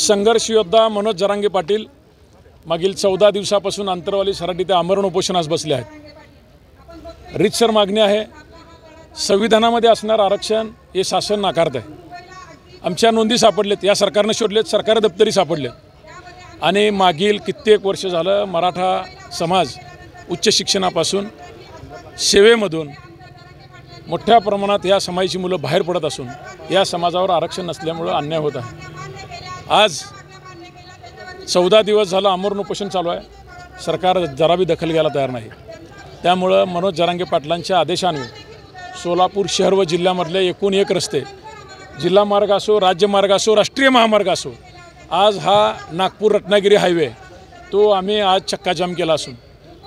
संघर्ष योद्धा मनोज जरांगे पाटील मागील 14 दिवसापासून अंतरवाली सराटी ते आमरण उपोषणास बसले आहेत। रीतसर मागणी आहे, संविधानामध्ये असणारं आरक्षण हे शासन नाकारत आहे। आमच्या नोंदी सापडलेत, या सरकारने शोधलेत, सरकारी दप्तरी सापडलेत आणि मागील कित्येक वर्ष झालं मराठा समाज उच्च शिक्षणापासून सेवेमधून मोठ्या प्रमाणात या समाजाची मुलं बाहेर पडत असून या समाजावर आरक्षण नसल्यामुळे अन्याय होत आहे। आज 14 दिवस झालं आमरण उपोषण चालू आहे, सरकार जरा भी दखल घ्यायला तयार नाही। त्यामुळे मनोज जरांगे पाटलांच्या आदेशाने सोलापूर शहर व जिल्ह्यामधले एकूण एक रस्ते, जिल्हा मार्ग असो, राज्य मार्ग असो, राष्ट्रीय महामार्ग असो, आज हा नागपूर रत्नागिरी हायवे तो आम्ही आज चक्काजाम केला असून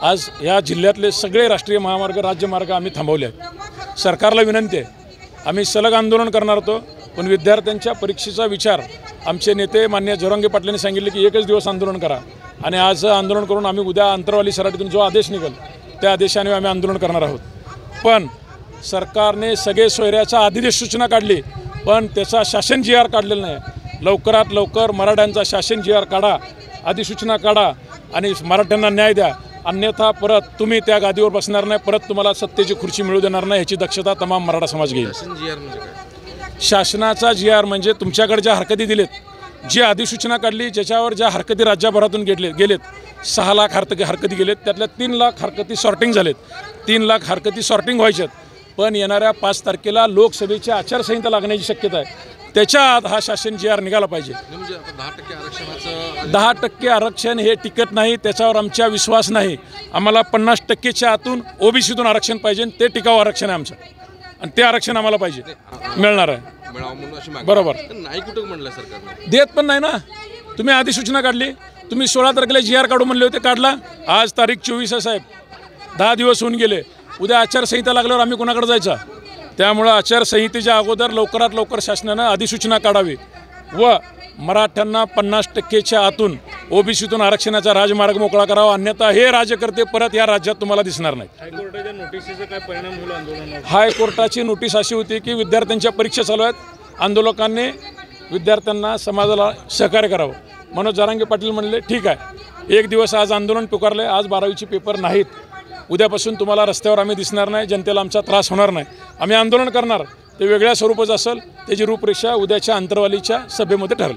आज या जिल्ह्यातले सगळे राष्ट्रीय महामार्ग, राज्य मार्ग आम्ही थांबवले आहेत। सरकारला विनंती आहे, आम्ही सलग आंदोलन करणार होतो, पण विद्यार्थ्यांच्या परीक्षेचा विचार आमचे नेते मान्य जरांगे पाटलांनी सांगितले की एकच दिवस आंदोलन करा आणि आज आंदोलन करून आम्ही उद्या अंतरवाली सराटीतून जो आदेश निघेल त्या आदेशाने आम्ही आंदोलन करणार आहोत। पण सरकारने सगळे सोयऱ्याचा अधिदेश सूचना काढली, पण त्याचा शासन GR काढलेला नाही। लवकरात लवकर मराठ्यांचा शासन GR काढा, अधिसूचना काढा आणि मराठ्यांना न्याय द्या, अन्यथा परत तुम्ही त्या गादीवर बसणार नाही, परत तुम्हाला सत्तेची खुर्ची मिळू देणार नाही, ह्याची दक्षता तमाम मराठा समाज घेईल। शासनाचा GR म्हणजे तुमच्याकडे ज्या हरकती दिलेत, जी अधिसूचना काढली, ज्याच्यावर ज्या हरकती राज्यभरातून गेलेत 6 लाख हरकती गेलेत, त्यातल्या 3 लाख हरकती सॉर्टिंग झालेत, 3 लाख हरकती सॉर्टिंग व्हायच्यात, पण येणाऱ्या 5 तारखेला लोकसभेची आचारसंहिता लागण्याची शक्यता आहे। त्याच्या आत हा शासन GR निघाला पाहिजे। 10% आरक्षण हे टिकत नाही, त्याच्यावर आमचा विश्वास नाही। आम्हाला 50%च्या आतून OBCतून आरक्षण पाहिजे, ते टिकाऊ आरक्षण आहे आमचं आणि ते आरक्षण आम्हाला पाहिजे, मिळणार आहे। बरोबर नाही, कुठं म्हणलं सरकारने देत पण नाही ना। तुम्ही अधिसूचना काढली, तुम्ही 16 तारखेला GR काढू म्हणले होते, काढला, आज तारीख 24 आहे साहेब, 10 दिवस होऊन गेले। उद्या आचारसंहिता लागल्यावर आम्ही कोणाकडे जायचं? त्यामुळं आचारसंहितेच्या अगोदर लवकरात लवकर शासनानं अधिसूचना काढावी व मराठ्यांना 50%च्या आतून OBCतून आरक्षणाचा राजमार्ग मोकळा करावा, अन्यथा हे राज्यकर्ते परत या राज्यात तुम्हाला दिसणार नाही। हायकोर्टाच्या नोटीसचा काय परिणाम होईल आंदोलनावर? हायकोर्टाची नोटीस अशी होती की विद्यार्थ्यांच्या परीक्षा चालू आहेत, आंदोलकांनी विद्यार्थ्यांना समाजाला सहकार्य करावं। मनोज जरांगे पाटील म्हणले ठीक आहे, एक दिवस आज आंदोलन पुकारले, आज 12वीचे पेपर नाहीत, उद्यापासून तुम्हाला रस्त्यावर आम्ही दिसणार नाही, जनतेला आमचा त्रास होणार नाही, आम्ही आंदोलन करणार, ते वेगळ्या स्वरूपाचं असेल, त्याची रूपरेषा उद्याच्या अंतरवालीच्या सभेमध्ये ठरेल।